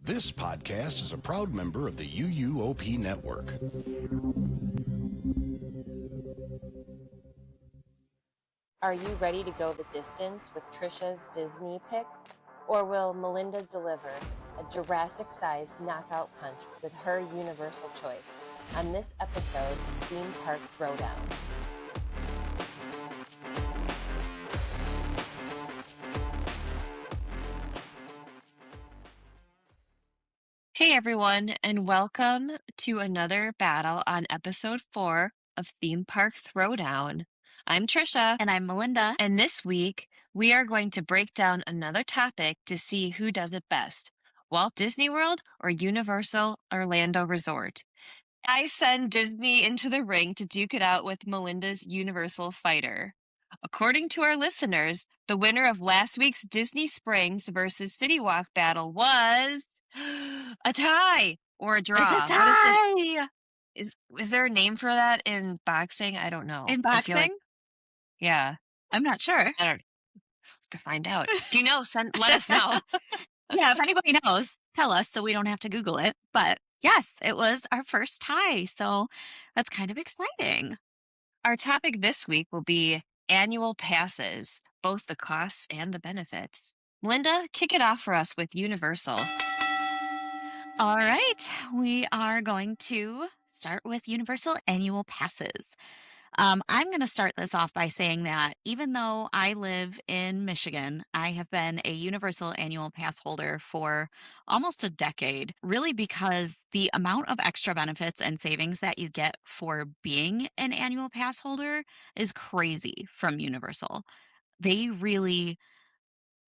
This podcast is a proud member of the UUOP Network. Are you ready to go the distance with Trisha's Disney pick? Or will Melinda deliver a Jurassic-sized knockout punch with her Universal choice on this episode of Theme Park Throwdown? Hey everyone, and welcome to another battle on episode 4 of Theme Park Throwdown. I'm Trisha. And I'm Melinda. And this week, we are going to break down another topic to see who does it best, Walt Disney World or Universal Orlando Resort. I send Disney into the ring to duke it out with Melinda's Universal Fighter. According to our listeners, the winner of last week's Disney Springs versus City Walk battle was a tie or a draw. It's a tie! Is there a name for that in boxing? I don't know. In I feel like- boxing? yeah. I'm not sure. I don't have to find out. Do you know? Let us know. Yeah, if anybody knows, tell us so we don't have to Google it. But yes, it was our first tie, so that's kind of exciting. Our topic this week will be annual passes, both the costs and the benefits. Linda, kick it off for us with Universal. All right, we are going to start with Universal annual passes. I'm going to start this off by saying that even though I live in Michigan, I have been a Universal annual pass holder for almost a decade, really because the amount of extra benefits and savings that you get for being an annual pass holder is crazy from Universal. They really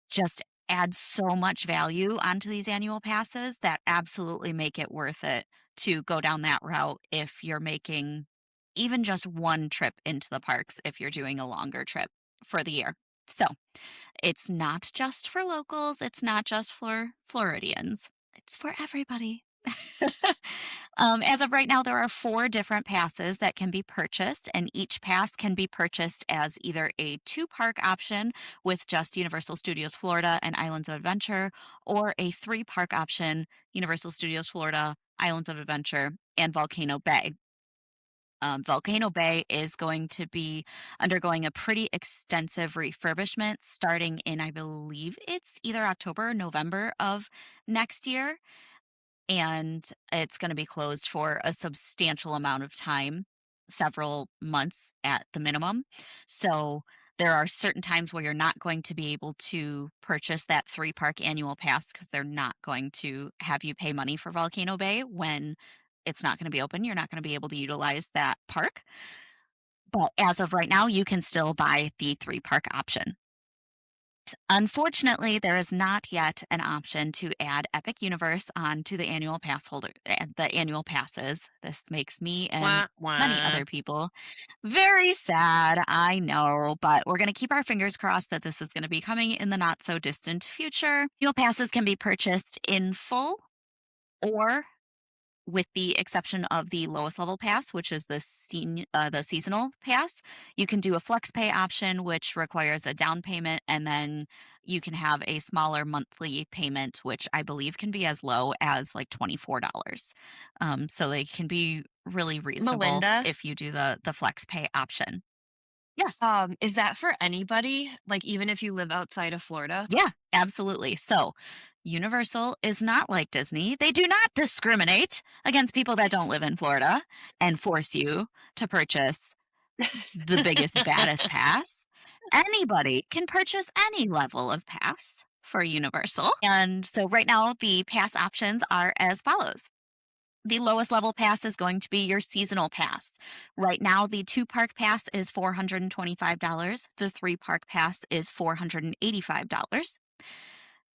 just add so much value onto these annual passes that absolutely make it worth it to go down that route if you're making even just one trip into the parks if you're doing a longer trip for the year. So it's not just for locals. It's not just for Floridians. It's for everybody. As of right now, there are 4 different passes that can be purchased, and each pass can be purchased as either a 2-park option with just Universal Studios Florida and Islands of Adventure, or a 3-park option, Universal Studios Florida, Islands of Adventure, and Volcano Bay. Volcano Bay is going to be undergoing a pretty extensive refurbishment starting in, I believe it's either October or November of next year. And it's going to be closed for a substantial amount of time, several months at the minimum. So there are certain times where you're not going to be able to purchase that 3-park annual pass because they're not going to have you pay money for Volcano Bay when it's not going to be open. You're not going to be able to utilize that park. But as of right now, you can still buy the 3-park option. Unfortunately, there is not yet an option to add Epic Universe onto the annual pass holder, the annual passes. This makes me and many other people very sad, I know, but we're going to keep our fingers crossed that this is going to be coming in the not so distant future. Annual passes can be purchased in full or, with the exception of the lowest level pass, which is the seasonal pass, you can do a flex pay option, which requires a down payment, and then you can have a smaller monthly payment, which I believe can be as low as like $24. So they can be really reasonable Melinda? if you do the flex pay option. Yes. Is that for anybody? Like even if you live outside of Florida? Yeah, absolutely. So Universal is not like Disney. They do not discriminate against people that don't live in Florida and force you to purchase the biggest, baddest pass. Anybody can purchase any level of pass for Universal. And so right now, the pass options are as follows. The lowest level pass is going to be your seasonal pass. Right now, the 2-park pass is $425. The 3-park pass is $485.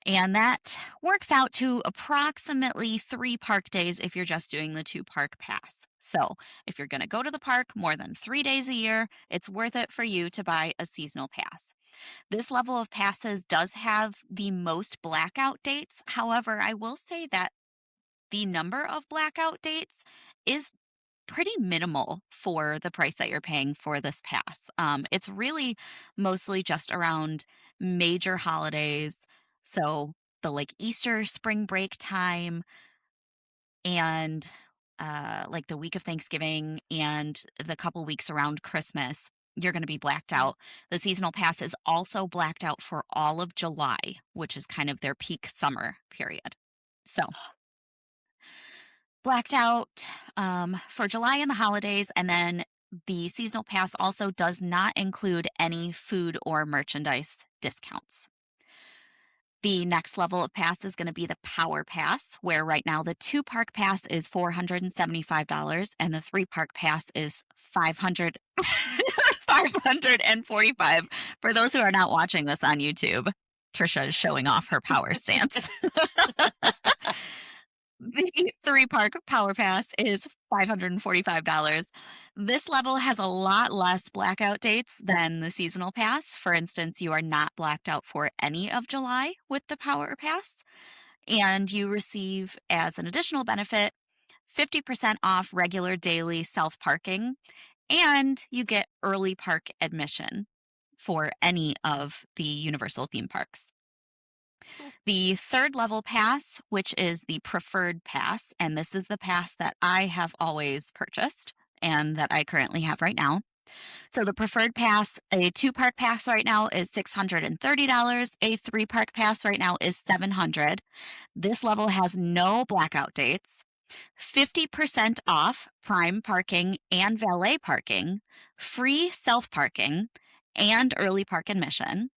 And that works out to approximately 3 park days if you're just doing the 2-park pass. So if you're going to go to the park more than 3 days a year, it's worth it for you to buy a seasonal pass. This level of passes does have the most blackout dates. However, I will say that the number of blackout dates is pretty minimal for the price that you're paying for this pass. It's really mostly just around major holidays. So the like Easter, spring break time, and like the week of Thanksgiving and the couple weeks around Christmas, you're going to be blacked out. The seasonal pass is also blacked out for all of July, which is kind of their peak summer period. So blacked out for July and the holidays, and then the seasonal pass also does not include any food or merchandise discounts. The next level of pass is going to be the Power Pass, where right now the 2-park pass is $475 and the 3-park pass is $545. For those who are not watching this on YouTube, Trisha is showing off her power stance. The 3-park Power Pass is $545. This level has a lot less blackout dates than the seasonal pass. For instance, you are not blacked out for any of July with the Power Pass, and you receive, as an additional benefit, 50% off regular daily self-parking, and you get early park admission for any of the Universal theme parks. The 3rd level pass, which is the preferred pass, and this is the pass that I have always purchased and that I currently have right now. So the preferred pass, a 2-park pass right now is $630. A 3-park pass right now is $700. This level has no blackout dates, 50% off prime parking and valet parking, free self-parking, and early park admission.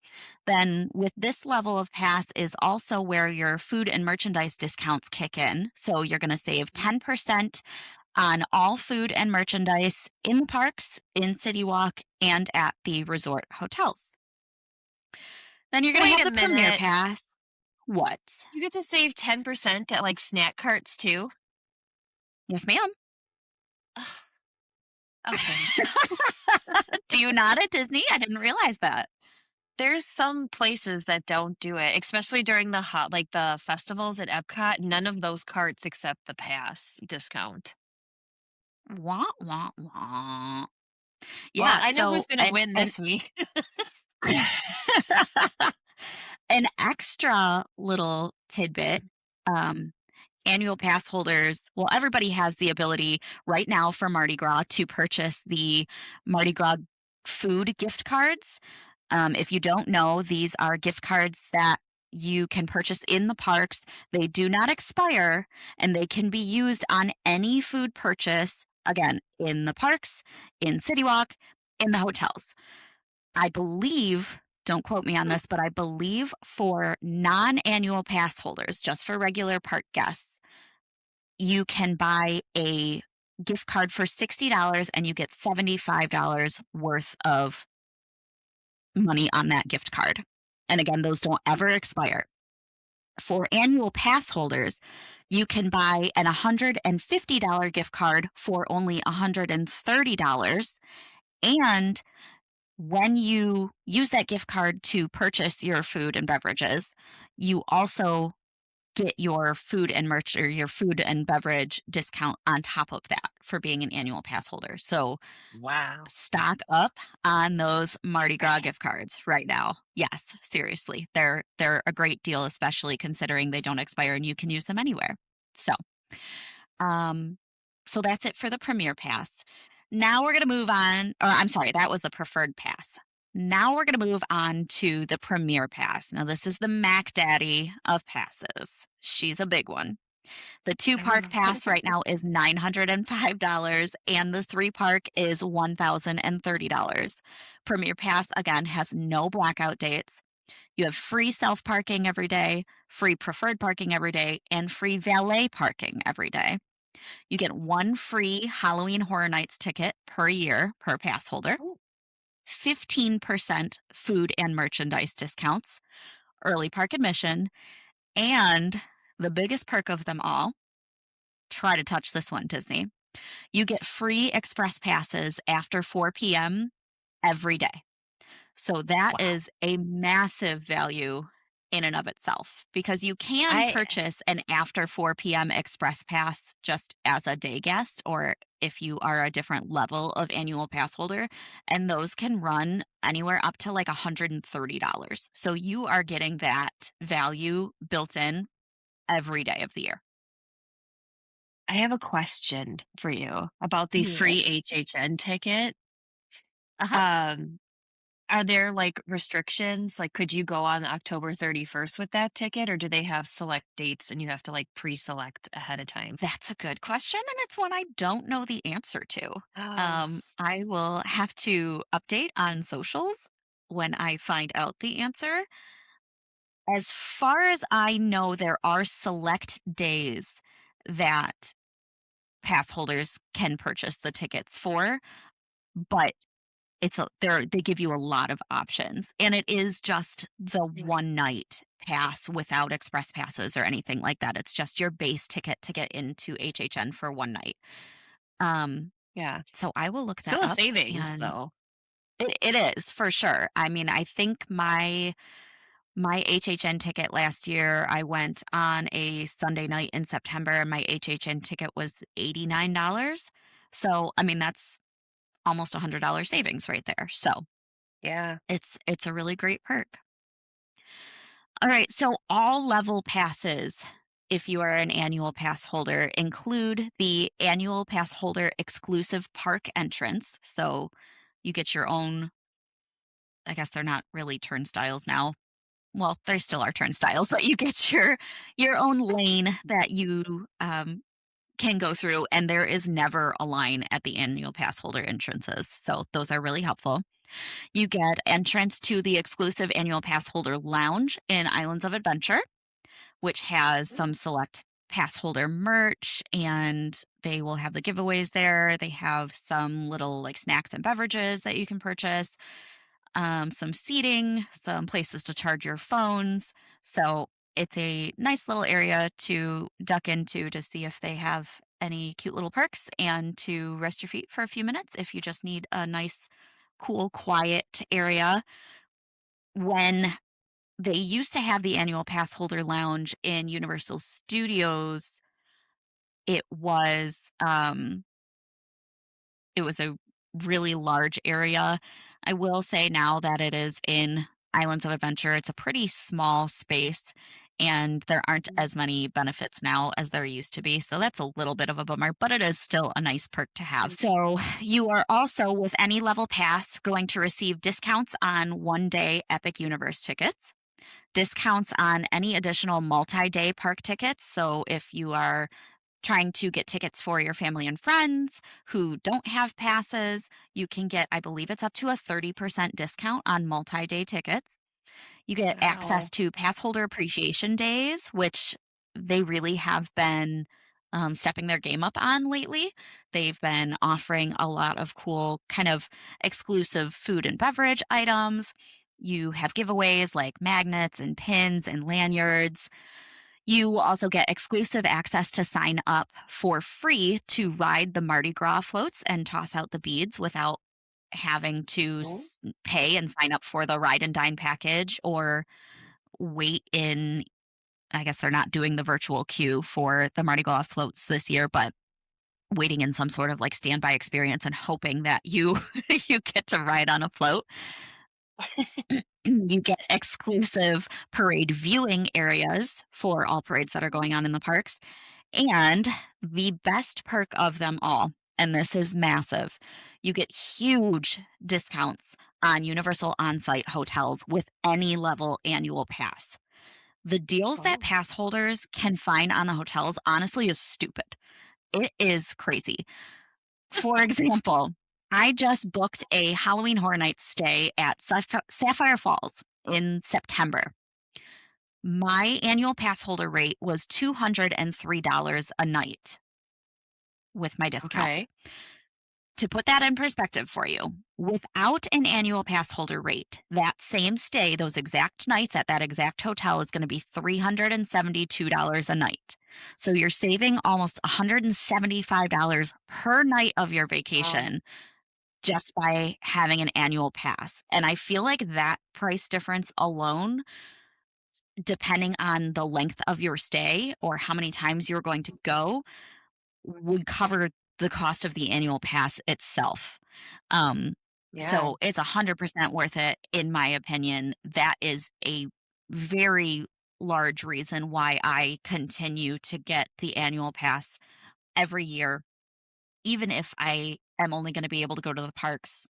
Then with this level of pass is also where your food and merchandise discounts kick in. So you're going to save 10% on all food and merchandise in the parks, in City Walk, and at the resort hotels. Then you're going to Wait have a the Premier minute. Pass. What? You get to save 10% at like snack carts too. Yes, ma'am. Okay. Do you not at Disney? I didn't realize that. There's some places that don't do it, especially during the the festivals at Epcot. None of those carts accept the pass discount. Wah, wah, wah. Well, Yeah, I know so who's going to win this week. an extra little tidbit, annual pass holders, well, everybody has the ability right now for Mardi Gras to purchase the Mardi Gras food gift cards. If you don't know, these are gift cards that you can purchase in the parks. They do not expire, and they can be used on any food purchase, again, in the parks, in City Walk, in the hotels. I believe, don't quote me on this, but I believe for non-annual pass holders, just for regular park guests, you can buy a gift card for $60 and you get $75 worth of money on that gift card. And again, those don't ever expire. For annual pass holders, you can buy an $150 gift card for only $130. And when you use that gift card to purchase your food and beverages, you also get your food and merch or your food and beverage discount on top of that for being an annual pass holder. So Wow. stock up on those Mardi Gras gift cards right now. Yes, seriously. They're a great deal, especially considering they don't expire and you can use them anywhere. So that's it for the Premier Pass. Now we're going to move on, or I'm sorry, that was the Preferred Pass. Now we're going to move on to the Premier Pass. Now this is the Mac Daddy of passes. She's a big one. The 2-park pass right now is $905 and the 3-park is $1,030. Premier Pass, again, has no blackout dates. You have free self-parking every day, free preferred parking every day, and free valet parking every day. You get 1 free Halloween Horror Nights ticket per year per pass holder. 15% food and merchandise discounts, early park admission, and the biggest perk of them all, try to touch this one, Disney. You get free express passes after 4 p.m. every day. So that is a massive value in and of itself, because you can I purchase an after 4 p.m. express pass just as a day guest, or if you are a different level of annual pass holder, and those can run anywhere up to like $130. So you are getting that value built in every day of the year. I have a question for you about the free Yes. HHN ticket. Uh-huh. Um, are there like restrictions? Like, could you go on October 31st with that ticket, or do they have select dates and you have to like pre-select ahead of time? That's a good question, and it's one I don't know the answer to. Oh, I will have to update on socials when I find out the answer. As far as I know, there are select days that pass holders can purchase the tickets for, but they give you a lot of options, and it is just the mm, one night pass without express passes or anything like that. It's just your base ticket to get into HHN for one night. Um, yeah. so I will look that Still a up, savings and though. it is for sure. I mean, I think my HHN ticket last year, I went on a Sunday night in September, and my HHN ticket was $89. So, I mean, that's almost $100 savings right there. So, Yeah. it's a really great perk. All right, so all level passes, if you are an annual pass holder, include the annual pass holder exclusive park entrance. So, you get your own, I guess they're not really turnstiles now. Well, there still are turnstiles, but you get your own lane that you can go through, and there is never a line at the annual pass holder entrances. So those are really helpful. You get entrance to the exclusive annual pass holder lounge in Islands of Adventure, which has some select pass holder merch, and they will have the giveaways there. They have some little like snacks and beverages that you can purchase, some seating, some places to charge your phones. So it's a nice little area to duck into to see if they have any cute little perks and to rest your feet for a few minutes if you just need a nice, cool, quiet area. When they used to have the annual pass holder lounge in Universal Studios, it was um, it was a really large area. I will say now that it is in Islands of Adventure, it's a pretty small space, and there aren't as many benefits now as there used to be. So that's a little bit of a bummer, but it is still a nice perk to have. So you are also, with any level pass, going to receive discounts on 1 day Epic Universe tickets, discounts on any additional multi day park tickets. So if you are trying to get tickets for your family and friends who don't have passes, you can get, I believe it's up to a 30% discount on multi day tickets. You get access Wow. to pass holder appreciation days, which they really have been stepping their game up on lately. They've been offering a lot of cool, kind of exclusive food and beverage items. You have giveaways like magnets and pins and lanyards. You also get exclusive access to sign up for free to ride the Mardi Gras floats and toss out the beads without having to Oh, pay and sign up for the ride and dine package, or wait in, I guess they're not doing the virtual queue for the Mardi Gras floats this year, but waiting in some sort of like standby experience and hoping that you you get to ride on a float. You get exclusive parade viewing areas for all parades that are going on in the parks. And the best perk of them all, and this is massive, you get huge discounts on Universal on-site hotels with any level annual pass. The deals that oh, pass holders can find on the hotels honestly is stupid. It is crazy. For example, I just booked a Halloween Horror Nights stay at Sapphire Falls in September. My annual pass holder rate was $203 a night with my discount. okay. To put that in perspective for you, without an annual pass holder rate, that same stay, those exact nights at that exact hotel, is going to be $372 a night. So you're saving almost $175 per night of your Wow. vacation just by having an annual pass. And I feel like that price difference alone depending on the length of your stay or how many times you're going to go, would cover the cost of the annual pass itself. Um, Yeah. so it's 100% worth it, in my opinion. That is a very large reason why I continue to get the annual pass every year, even if I am only going to be able to go to the parks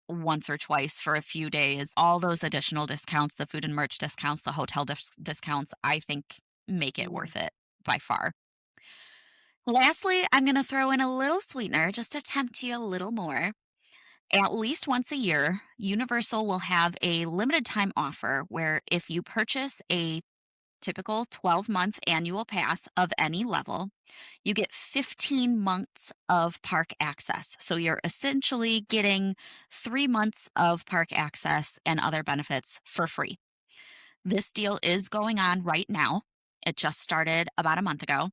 once or twice for a few days. All those additional discounts, the food and merch discounts, the hotel discounts, I think make it Mm. worth it by far. Lastly, I'm going to throw in a little sweetener just to tempt you a little more. At least once a year, Universal will have a limited time offer where if you purchase a typical 12-month annual pass of any level, you get 15 months of park access. So you're essentially getting 3 months of park access and other benefits for free. This deal is going on right now. It just started about a month ago.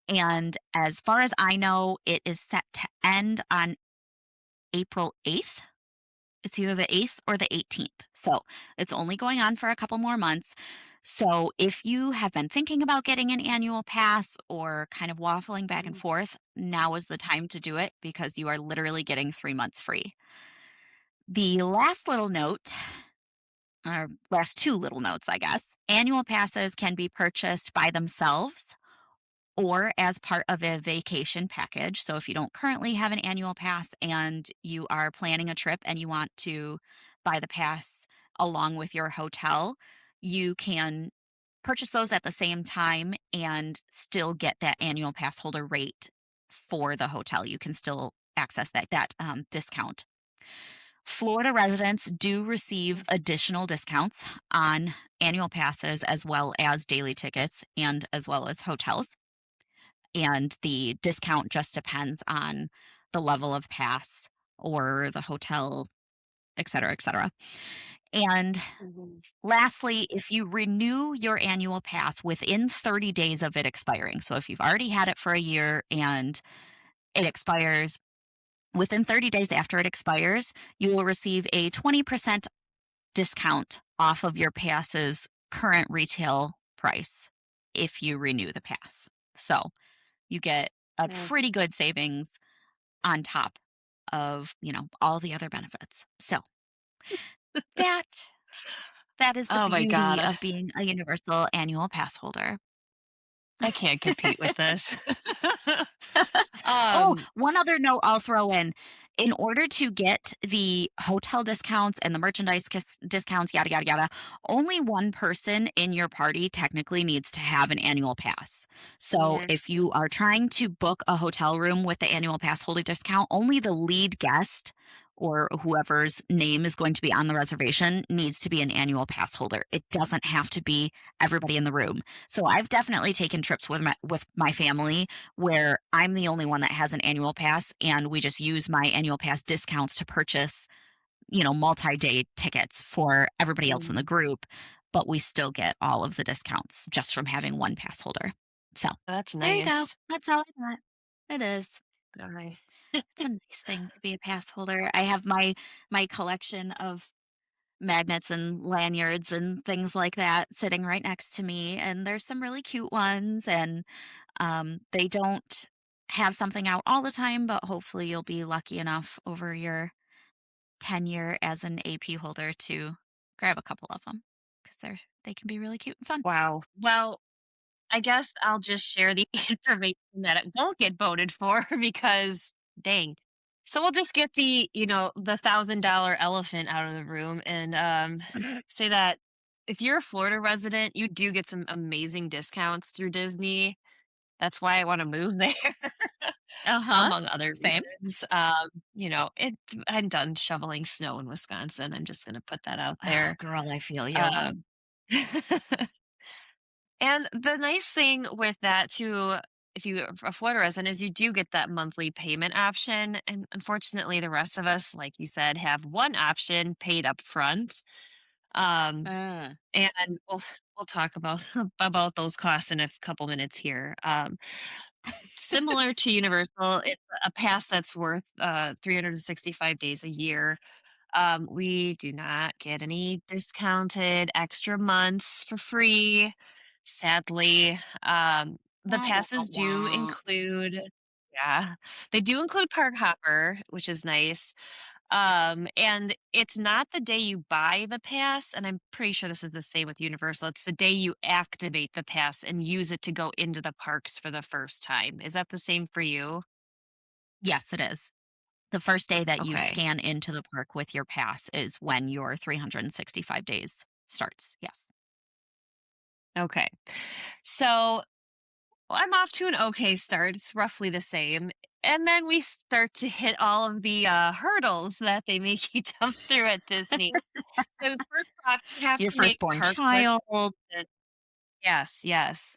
And as far as I know, it is set to end on April 8th. It's either the 8th or the 18th. So it's only going on for a couple more months. So if you have been thinking about getting an annual pass or kind of waffling back and Mm. forth, now is the time to do it because you are literally getting 3 months free. The last little note, or last two little notes, I guess, annual passes can be purchased by themselves or as part of a vacation package. So if you don't currently have an annual pass and you are planning a trip and you want to buy the pass along with your hotel, you can purchase those at the same time and still get that annual pass holder rate for the hotel. You can still access that discount. Florida residents do receive additional discounts on annual passes as well as daily tickets and as well as hotels, and the discount just depends on the level of pass or the hotel, et cetera, et cetera. And Mhm. lastly, if you renew your annual pass within 30 days of it expiring, so if you've already had it for a year and it expires within 30 days after it expires, you will receive a 20% discount off of your pass's current retail price if you renew the pass. So you get a Yeah. pretty good savings on top of, all the other benefits. So that that is the Oh my beauty God. of being a universal annual pass holder. I can't compete with this. Oh, um, one other note I'll throw in. In order to get the hotel discounts and the merchandise discounts, yada, yada, yada, only one person in your party technically needs to have an annual pass. So mhm. if you are trying to book a hotel room with the annual pass holder discount, only the lead guest or whoever's name is going to be on the reservation needs to be an annual pass holder. It doesn't have to be everybody in the room. So I've definitely taken trips with my family where I'm the only one that has an annual pass and we just use my annual pass discounts to purchase, multi-day tickets for everybody else in the Mm. group, but we still get all of the discounts just from having one pass holder. So, That's there you go. nice. That's all I got. It is. All right. It's a nice thing to be a pass holder. I have my collection of magnets and lanyards and things like that sitting right next to me, and there's some really cute ones, and they don't have something out all the time, but hopefully you'll be lucky enough over your tenure as an AP holder to grab a couple of them because they can be really cute and fun. Wow. Well, I guess I'll just share the information that it won't get voted for because dang. So we'll just get the $1,000 elephant out of the room and say that if you're a Florida resident, you do get some amazing discounts through Disney. That's why I want to move there, Uh-huh. among other Same. reasons. I'm done shoveling snow in Wisconsin. I'm just going to put that out Oh, there. girl, I feel you. Um, And the nice thing with that too, if you're a Florida resident, is you do get that monthly payment option. And unfortunately, the rest of us, like you said, have one option paid up front. Um, Uh, and we'll talk about about those costs in a couple minutes here. Similar to Universal, it's a pass that's worth 365 days a year. We do not get any discounted extra months for free, sadly. The Wah, wah, passes do wah. include, yeah, they do include Park Hopper, which is nice. And it's not the day you buy the pass, and I'm pretty sure this is the same with Universal. It's the day you activate the pass and use it to go into the parks for the first time. Is that the same for you? Yes, it is. The first day that you Okay. scan into the park with your pass is when your 365 days starts. Yes. Okay. So I'm off to an okay start. It's roughly the same. And then we start to hit all of the hurdles that they make you jump through at Disney. So first off, you have Your to make firstborn park child. reservations. Yes, yes.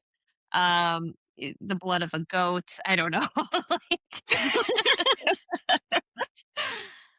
The blood of a goat. I don't know. Like,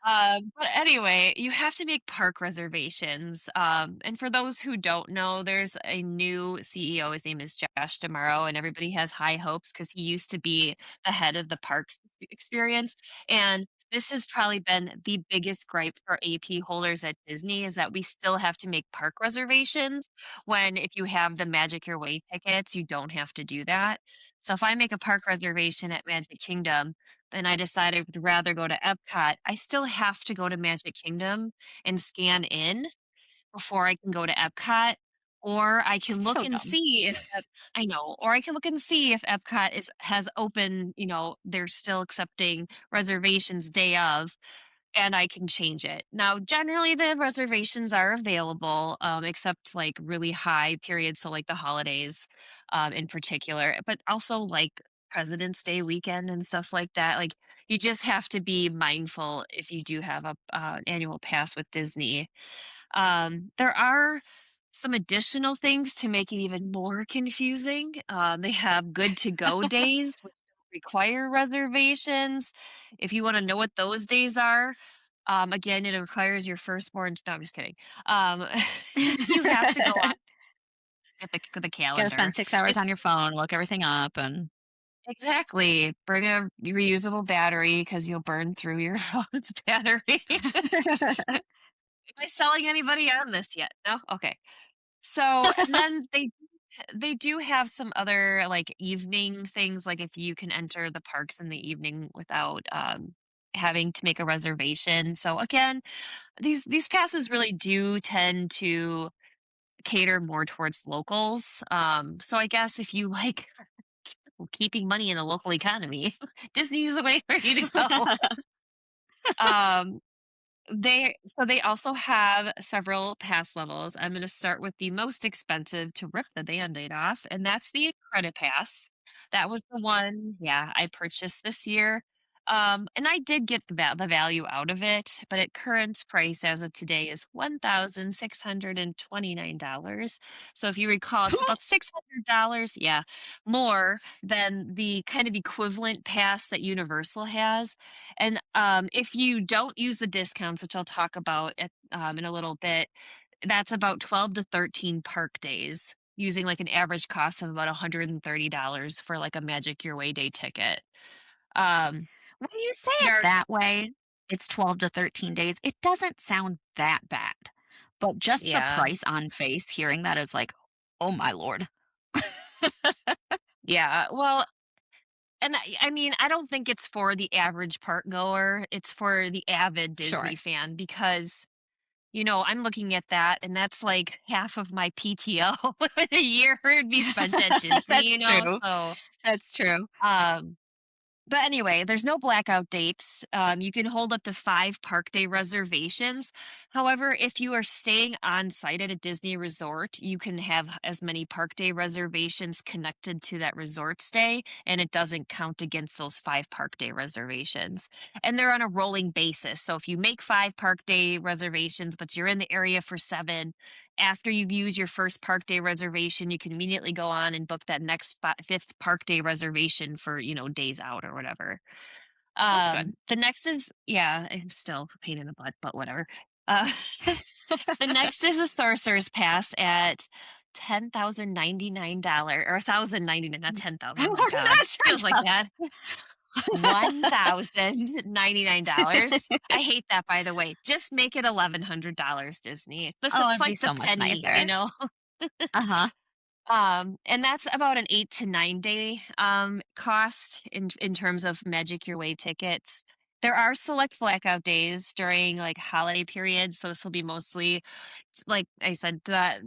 but anyway, you have to make park reservations. And for those who don't know, there's a new CEO. His name is Josh Tomorrow, and everybody has high hopes because he used to be the head of the parks experience. And this has probably been the biggest gripe for AP holders at Disney is that we still have to make park reservations when if you have the Magic Your Way tickets, you don't have to do that. So if I make a park reservation at Magic Kingdom, and I decided I would rather go to Epcot, I still have to go to Magic Kingdom and scan in before I can go to Epcot, or I can It's look so and dumb. see if I know, or I can look and see if Epcot is has open, they're still accepting reservations day of, and I can change it. Now, generally, the reservations are available, except like really high periods, so like the holidays, in particular, but also like President's Day weekend and stuff like that. Like, you just have to be mindful if you do have a annual pass with Disney. There are some additional things to make it even more confusing. They have good to go days, which don't require reservations. If you want to know what those days are, again, it requires your firstborn. No, I'm just kidding. Um, you have to go on at the Gotta calendar. spend 6 hours It's on your phone, look everything up, and exactly bring a reusable battery because you'll burn through your phone's battery. Am I selling anybody on this yet? No? Okay. So, and then they do have some other, like, evening things, like, if you can enter the parks in the evening without, having to make a reservation. So, again, these passes really do tend to cater more towards locals. So I guess if you like keeping money in the local economy, Disney's the way for you to go. Um they also have several pass levels. I'm gonna start with the most expensive to rip the Band-Aid off, and that's the Credit Pass. That was the one, yeah, I purchased this year. And I did get the value out of it, but at current price as of today is $1,629. So if you recall, it's about $600, yeah, more than the kind of equivalent pass that Universal has. And if you don't use the discounts, which I'll talk about in a little bit, that's about 12 to 13 park days using like an average cost of about $130 for like a Magic Your Way day ticket. Um, when you say it there, that way, it's 12 to 13 days, it doesn't sound that bad. But just the yeah, price on face, hearing that is like, "Oh my lord." yeah. Well, and I mean, I don't think it's for the average park goer. It's for the avid Disney Sure. fan because I'm looking at that, and that's like half of my PTO a year would be spent at Disney, That's true. so, That's true. um but anyway, there's no blackout dates. You can hold up to 5 park day reservations. However, if you are staying on site at a Disney resort, you can have as many park day reservations connected to that resort stay, and it doesn't count against those 5 park day reservations. And they're on a rolling basis. So if you make 5 park day reservations, but you're in the area for 7, after you use your first park day reservation, you can immediately go on and book that next fifth park day reservation for, days out or whatever. That's good. The next is, yeah, I'm still a pain in the butt, but whatever. Uh, the next is the Sorcerer's Pass at $10,099 or $1,099, not I'm 10,000. My God, not sure feels like about that. $1,099. I hate that, by the way. Just make it $1,100, Disney. This Oh, it's it'd be like the so much penny, you nicer. know? Uh-huh. And that's about an 8 to 9 day cost in terms of Magic Your Way tickets. There are select blackout days during like holiday periods, so this will be mostly like I said, that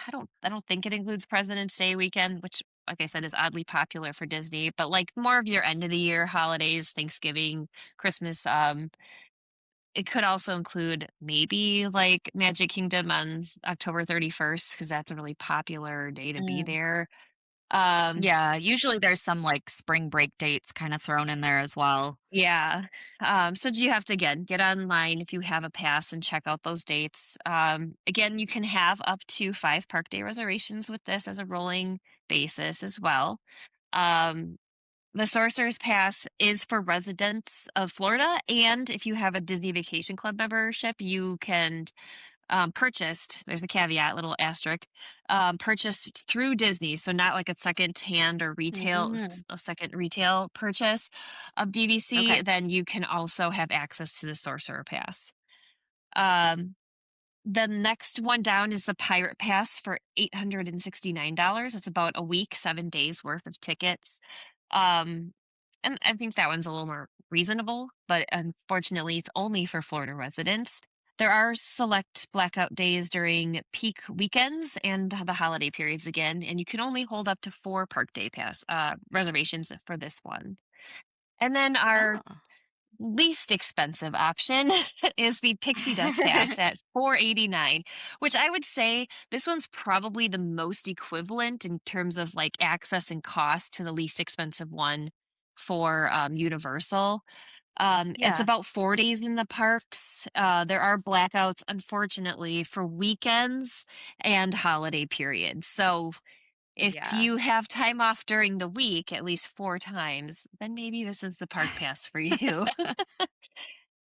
I don't think it includes President's Day weekend, which like I said is oddly popular for Disney, but like more of your end of the year holidays, Thanksgiving, Christmas, it could also include maybe like Magic Kingdom on October 31st because that's a really popular day to be Mm. there. Um, Yeah, usually there's some, like, spring break dates kinda thrown in there as well. yeah. So you have to again get online if you have a pass and check out those dates. Again, you can have up to 5 park day reservations with this as a rolling basis as well. Um, the Sorcerer's Pass is for residents of Florida, and if you have a Disney Vacation Club membership, you can purchased, there's a caveat, little asterisk, purchased through Disney. So not like a second hand or retail, Mm. a second retail purchase of DVC, Okay. then you can also have access to the Sorcerer Pass. Um, the next one down is the Pirate Pass for $869. It's about a week, 7 days worth of tickets. Um, and I think that one's a little more reasonable, but unfortunately, it's only for Florida residents. There are select blackout days during peak weekends and the holiday periods again, and you can only hold up to 4 park day pass reservations for this one. And then our Oh. least expensive option is the Pixie Dust Pass at 489, which I would say this one's probably the most equivalent in terms of like access and cost to the least expensive one for Universal. It's Yeah. about 4 days in the parks. There are blackouts, unfortunately, for weekends and holiday periods. So if Yeah. you have time off during the week, at least 4 times, then maybe this is the park pass for you.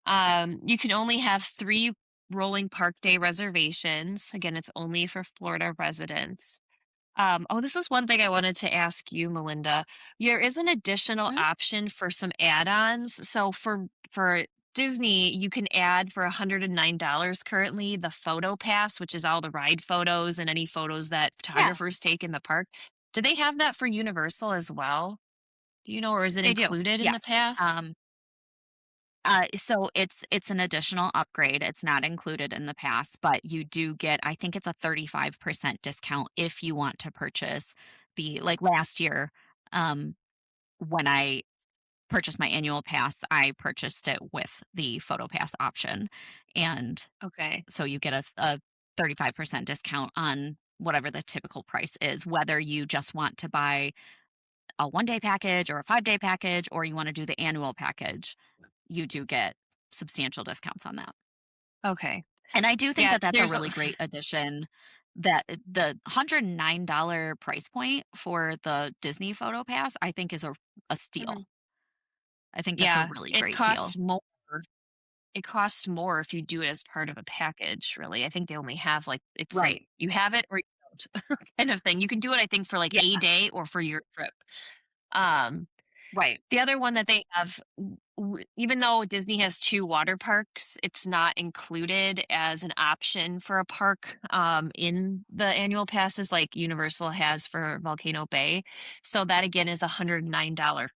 You can only have 3 rolling park day reservations. Again, it's only for Florida residents. Oh, this is one thing I wanted to ask you, Melinda. There is an additional Mhm. option for some add-ons. So for Disney, you can add for $109 currently the Photo Pass, which is all the ride photos and any photos that Yeah, photographers take in the park. Do they have that for Universal as well? Do you know, or is it they do. included in the Yes. pass? So it's an additional upgrade. It's not included in the pass, but you do get, I think it's a 35% discount if you want to purchase the like last year, um, when I purchased my annual pass, I purchased it with the photo pass option. And Okay. so you get a 35% discount on whatever the typical price is, whether you just want to buy a 1 day package or a 5 day package, or you want to do the annual package, you do get substantial discounts on that. Okay. And I do think Yeah, that that's a there's a really great addition, that the $109 price point for the Disney Photo Pass, I think is a steal. Mhm. I think that's a Yeah, really it great deal. costs more. It costs more if you do it as part of a package, really. I think they only have like it's like Right. you have it or you don't kind of thing. You can do it, I think, for like Yeah. a day or for your trip. Um, Right. the other one that they have, even though Disney has 2 water parks, it's not included as an option for a park in the annual passes like Universal has for Volcano Bay. So that again is $109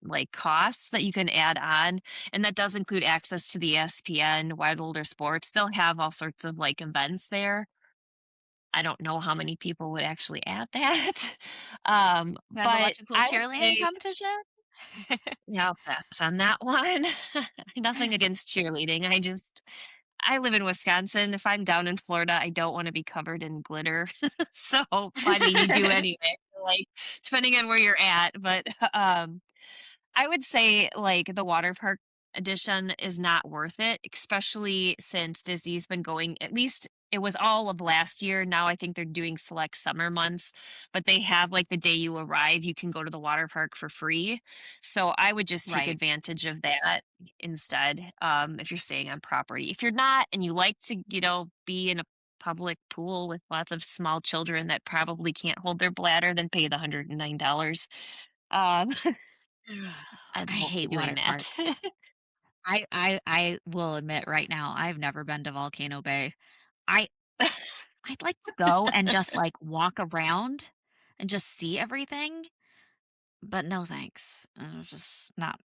like costs that you can add on, and that does include access to the ESPN, Wild Older Sports. They'll have all sorts of like events there. I don't know how many people would actually add that. Have a But bunch of cool I would cheerleading say competition? yeah, I'll pass on that one. Nothing against cheerleading. I live in Wisconsin. If I'm down in Florida, I don't want to be covered in glitter. So, I mean, you do anyway, like depending on where you're at. But I would say like the water park edition is not worth it, especially since Disney's been going at least it was all of last year. Now I think they're doing select summer months, but they have like the day you arrive, you can go to the water park for free. So I would just take Right. advantage of that instead, if you're staying on property. If you're not and you like to, be in a public pool with lots of small children that probably can't hold their bladder, then pay the $109. Um, I I won't be hate doing water that. parks. I will admit right now, I've never been to Volcano Bay. I I'd like to go and just, like, walk around and just see everything, but no thanks. Just not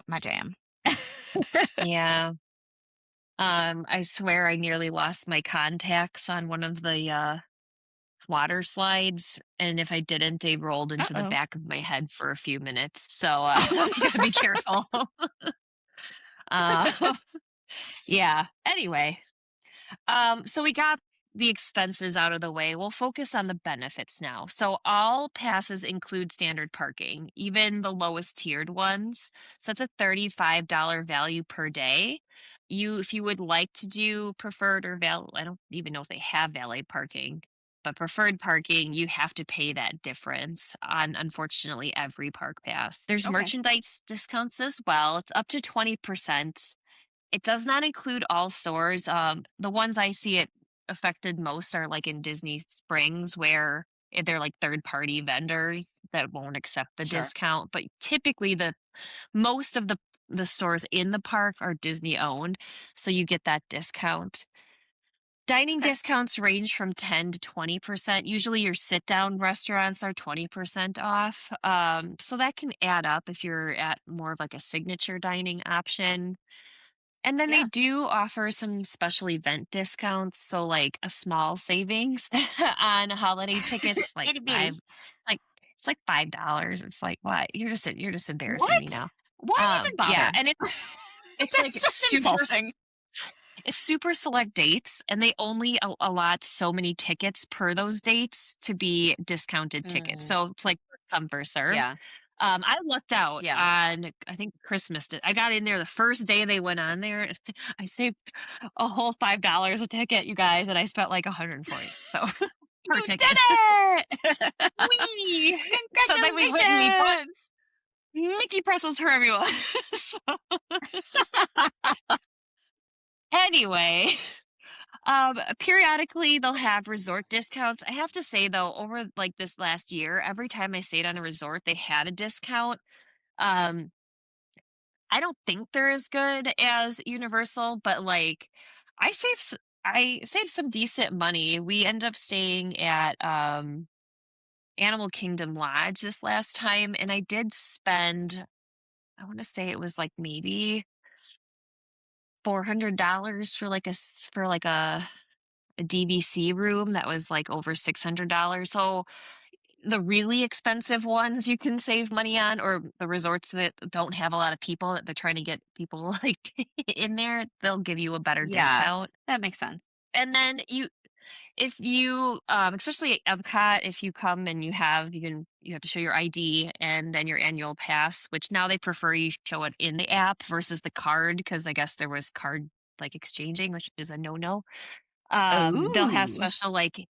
my jam. Yeah. I swear I nearly lost my contacts on one of the water slides, and if I didn't, they rolled into the Uh-oh. back of my head for a few minutes. So you gotta be careful. uh, yeah. Anyway, so we got the expenses out of the way. We'll focus on the benefits now. So all passes include standard parking, even the lowest tiered ones. So it's a $35 value per day. If you would like to do preferred or I don't even know if they have valet parking, but preferred parking, you have to pay that difference on unfortunately every park pass. There's Okay, merchandise discounts as well. It's up to 20%. It does not include all stores. The ones I see it affected most are like in Disney Springs, where they're like third party vendors that won't accept the sure. discount. But typically, the most of the stores in the park are Disney owned, so you get that discount. Dining Okay. discounts range from 10 to 20%. Usually, your sit down restaurants are 20% off. So that can add up if you're at more of like a signature dining option. And then they Yeah. do offer some special event discounts, so, like, a small savings on holiday tickets, like Itty bitty. 5 like, it's like $5. It's like, "What? You're just embarrassing me What? now." Why even Yeah, bother? and it's, like, That's just insulting. it's super select dates, and they only allot so many tickets per those dates to be discounted tickets, Mm, so it's like first come, first serve. yeah, I lucked out yeah. on, I think, Christmas. I got in there the first day they went on there. I saved a whole $5 a ticket, you guys, and I spent like 140. So per You did ticket. it! Wee! So then we bought Congratulations! Mickey pretzels for everyone. So anyway, periodically they'll have resort discounts. I have to say though, over like this last year, every time I stayed on a resort, they had a discount. Um, I don't think they're as good as Universal, but, like, I saved some decent money. We ended up staying at, Animal Kingdom Lodge this last time, and I did spend, I wanna say it was, like, maybe $400 for, a DVC room that was, like, over $600. So the really expensive ones you can save money on, or the resorts that don't have a lot of people that they're trying to get people like in there, they'll give you a better Yeah, discount. that makes sense. And then if you especially at Epcot, if you come and you have to show your ID and then your annual pass, which now they prefer you show it in the app versus the card, because I guess there was card like exchanging, which is a no-no. They'll have Ooh, special, like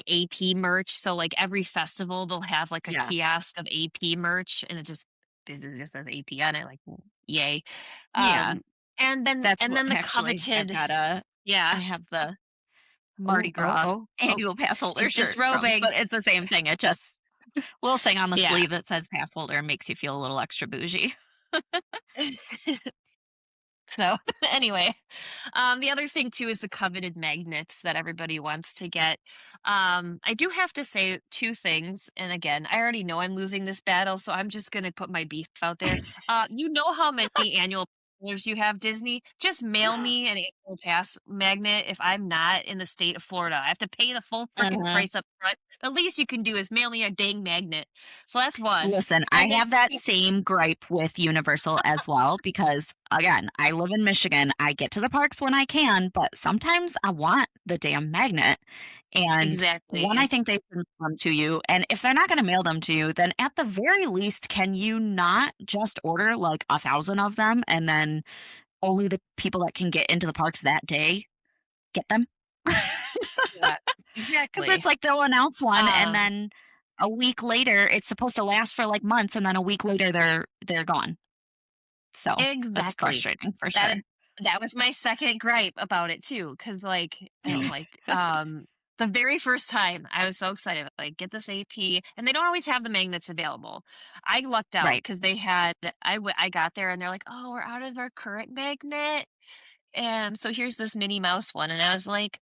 AP merch, so, like, every festival, they'll have, like, a yeah, kiosk of AP merch, and it just says AP on it, like, yay. yeah. Um, and then That's and what then the actually, coveted I I Yeah. have the Mardi Oh, oh, Gras oh, oh, annual pass holder she's shirt from, disrobing. but it's the same thing. It just little thing on the Yeah. sleeve that says pass holder makes you feel a little extra bougie. So, anyway, the other thing too is the coveted magnets that everybody wants to get. I do have to say two things, and again, I already know I'm losing this battle, so I'm just going to put my beef out there. You know how many annual passholders you have, Disney? Just mail me an annual pass magnet if I'm not in the state of Florida. I have to pay the full freaking Uh-huh. price up front. The least you can do is mail me a dang magnet. So that's one. Listen, I And then have that same gripe with Universal as well because, again, I live in Michigan. I get to the parks when I can, but sometimes I want the damn magnet. And one, I exactly. think they should mail them to you. And if they're not going to mail them to you, then at the very least, can you not just order like 1,000 of them and then only the people that can get into the parks that day get them? Yeah, Because it's exactly. like they'll announce one and Um, then a week later it's supposed to last for like months and then a week later they're gone. So that's exactly. frustrating for That sure. that was my second gripe about it too, because like, I don't like, The very first time, I was so excited, like, get this AP, and they don't always have the magnets available. I lucked out Right. because they had I got there and they're like, "Oh, we're out of our current magnet, and so here's this Minnie Mouse one," and I was like,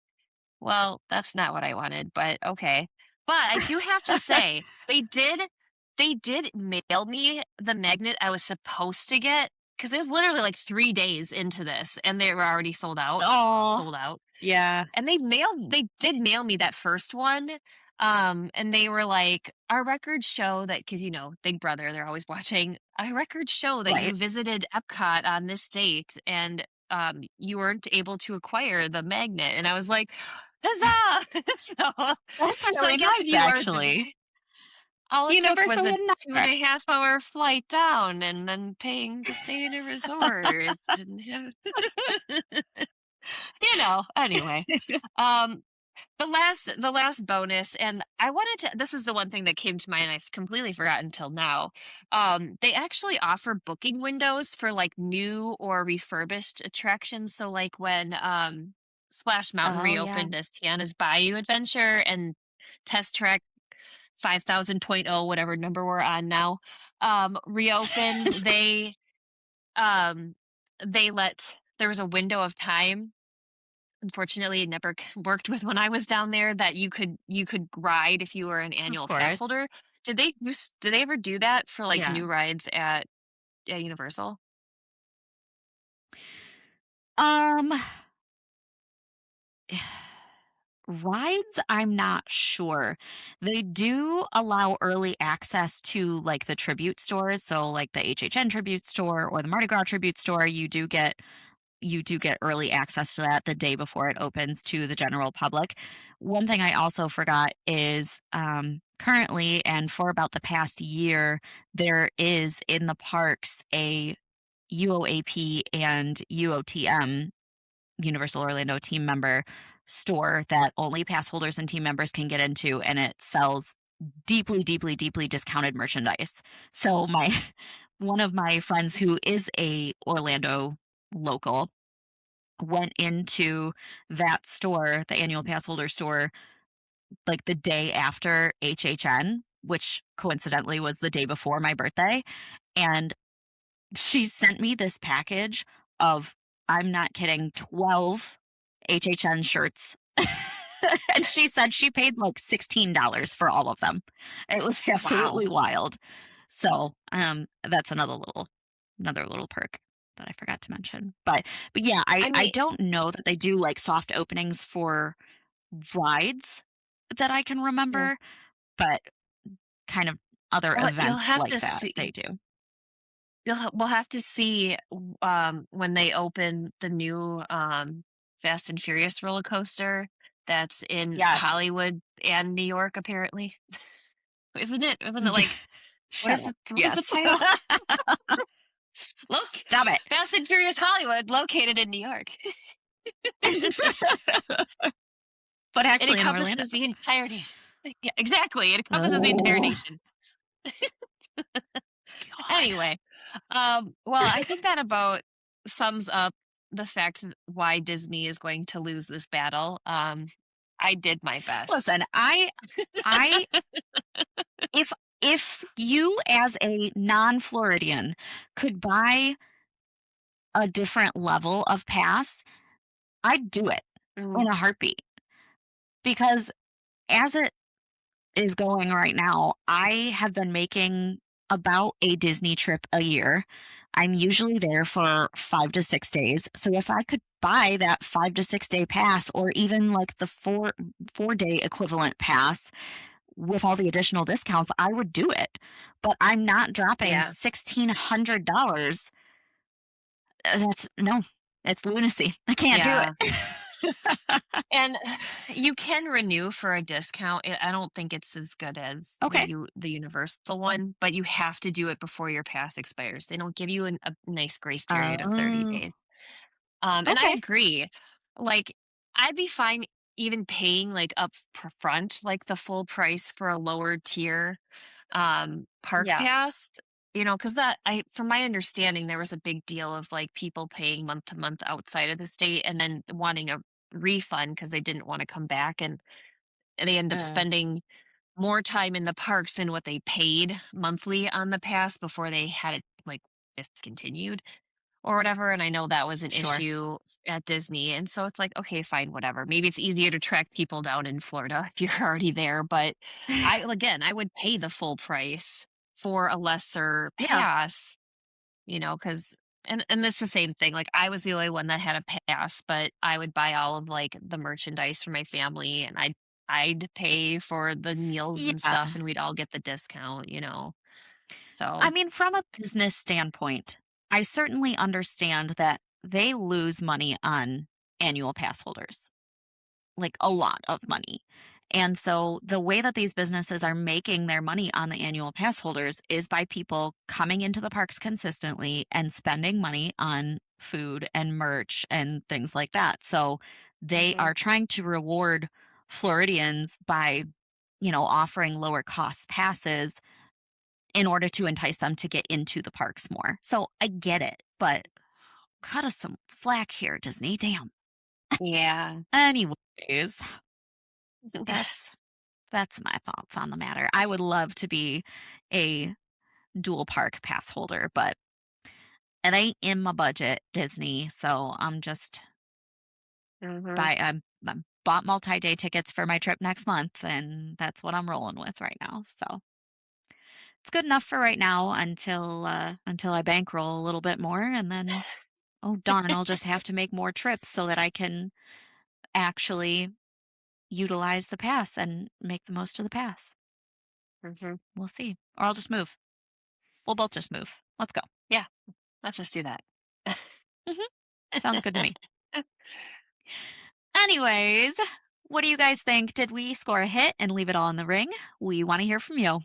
"Well, that's not what I wanted, but okay." But I do have to say, they did mail me the magnet I was supposed to get because it was literally, like, 3 days into this, and they were already Oh, sold out. yeah. And they did mail me that first one, and they were like, "Our records show that," because Big Brother, they're always watching. "Our records show that you Right. visited Epcot on this date, and, you weren't able to acquire the magnet," and I was like, "Huzzah!" So That's so I really guess nice, you are th all it took was Universal a would never. 2.5-hour flight down and then paying to stay in a resort. Didn't have anyway. Um the last bonus, and I wanted to this is the one thing that came to mind, I've completely forgotten until now. They actually offer booking windows for, like, new or refurbished attractions, so, like, when, Splash Mountain Oh, yeah. reopened as Tiana's Bayou Adventure and Test Track 5000.0, whatever number we're on now, reopened, um, they let there was a window of time. Unfortunately, it never worked with when I was down there that you could ride if you were an Of annual pass course. holder. Did they ever do that for, like, Yeah. new rides at Universal? Um, rides, I'm not sure. They do allow early access to, like, the tribute stores, so, like, the HHN tribute store or the Mardi Gras tribute store, you do get early access to that the day before it opens to the general public. One thing I also forgot is, currently and for about the past year, there is in the parks a UOAP and UOTM, Universal Orlando team member store that only pass holders and team members can get into, and it sells deeply, deeply, deeply discounted merchandise. So my one of my friends who is a Orlando local went into that store, the annual pass holder store, like the day after HHN, which coincidentally was the day before my birthday. And she sent me this package of, I'm not kidding, 12 HHN shirts. And she said she paid like $16 for all of them. It was Wow. absolutely wild. So, that's another little perk that I forgot to mention. But yeah, I I I mean, don't know that they do like soft openings for rides that I can yeah. remember, but kind of other Well, you'll events have like to that see. they do. We'll have to see, when they open the new, Fast and Furious roller coaster that's in Yes. Hollywood and New York, apparently. Isn't it like Shut up. what is the Yes. title? Look, Stop it. Fast and Furious Hollywood, located in New York. But It actually in Orlando. encompasses the entire nation. Yeah, exactly, it encompasses the entire Oh, nation. God. Anyway, well, I think that about sums up the fact why Disney is going to lose this battle. I did my best. Listen, I if you as a non-Floridian could buy a different level of pass, I'd do it Mm, in a heartbeat because as it is going right now, I have been making about a Disney trip a year. I'm usually there for 5 to 6 days. So if I could buy that 5 to 6 day pass or even like the 4 day equivalent pass with all the additional discounts, I would do it. But I'm not dropping yeah. $1,600. That's no, it's lunacy. I can't do Yeah. it. And you can renew for a discount. I don't think it's as good as Okay. the Universal one, but you have to do it before your pass expires. They don't give you a nice grace period of 30 Oh, days. And I okay. agree. Like, I'd be fine even paying, like, up front, like, the full price for a lower tier, park Yeah. pass, because that from my understanding, there was a big deal of, like, people paying month to month outside of the state and then wanting a refund because they didn't wanna come back, and they end up Uh, spending more time in the parks than what they paid monthly on the pass before they had it like discontinued or whatever. And I know that was an sure. issue at Disney. And so it's like, okay, fine, whatever. Maybe it's easier to track people down in Florida if you're already there. But again, I would pay the full price for a lesser Yeah. pass, because, and it's the same thing. Like I was the only one that had a pass, but I would buy all of like the merchandise for my family and I'd pay for the meals and Yeah. stuff and we'd all get the discount. I So, mean, from a business standpoint, I certainly understand that they lose money on annual pass holders, like a lot of money. And so the way that these businesses are making their money on the annual pass holders is by people coming into the parks consistently and spending money on food and merch and things like that. So they mhm, are trying to reward Floridians by, offering lower cost passes in order to entice them to get into the parks more. So I get it, but cut us some slack here, Disney. Damn. yeah. Anyways, that's that's my thoughts on the matter. I would love to be a dual park pass holder, but it ain't in my budget, Disney. So I'm just Mhm. I bought multi-day tickets for my trip next month, and that's what I'm rolling with right now. So it's good enough for right now until I bankroll a little bit more, and then oh darn, I'll just have to make more trips so that I can actually utilize the pass and make the most of the pass. Mhm. We'll see. Or I'll just move. We'll both just move. Let's go. Yeah, let's just do that. Mhm. Sounds good to me. Anyways, what do you guys think? Did we score a hit and leave it all in the ring? We want to hear from you.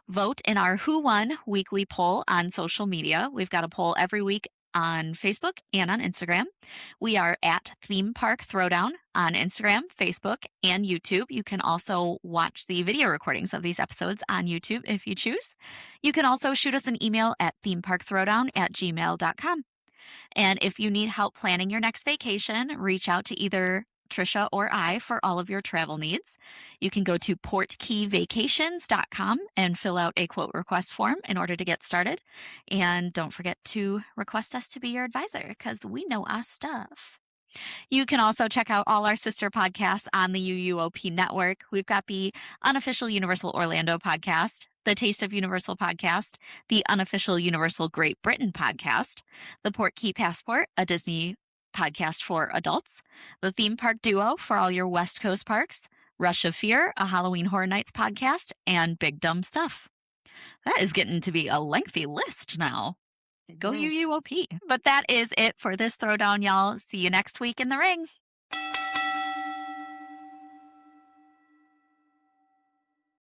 Vote in our Who Won weekly poll on social media. We've got a poll every week on Facebook and on Instagram. We are at Theme Park Throwdown on Instagram, Facebook, and YouTube. You can also watch the video recordings of these episodes on YouTube if you choose. You can also shoot us an email at themeparkthrowdown@gmail.com. And if you need help planning your next vacation, reach out to either Trisha or I for all of your travel needs. You can go to portkeyvacations.com and fill out a quote request form in order to get started. And don't forget to request us to be your advisor because we know our stuff. You can also check out all our sister podcasts on the UUOP network. We've got the unofficial Universal Orlando podcast, the Taste of Universal podcast, the unofficial Universal Great Britain podcast, the Port Key Passport, a Disney podcast for adults, the Theme Park Duo for all your West Coast parks, Rush of Fear, a Halloween Horror Nights podcast, and Big Dumb Stuff. That is getting to be a lengthy list now. Go Yes. UUOP. But that is it for this throwdown, y'all. See you next week in the ring.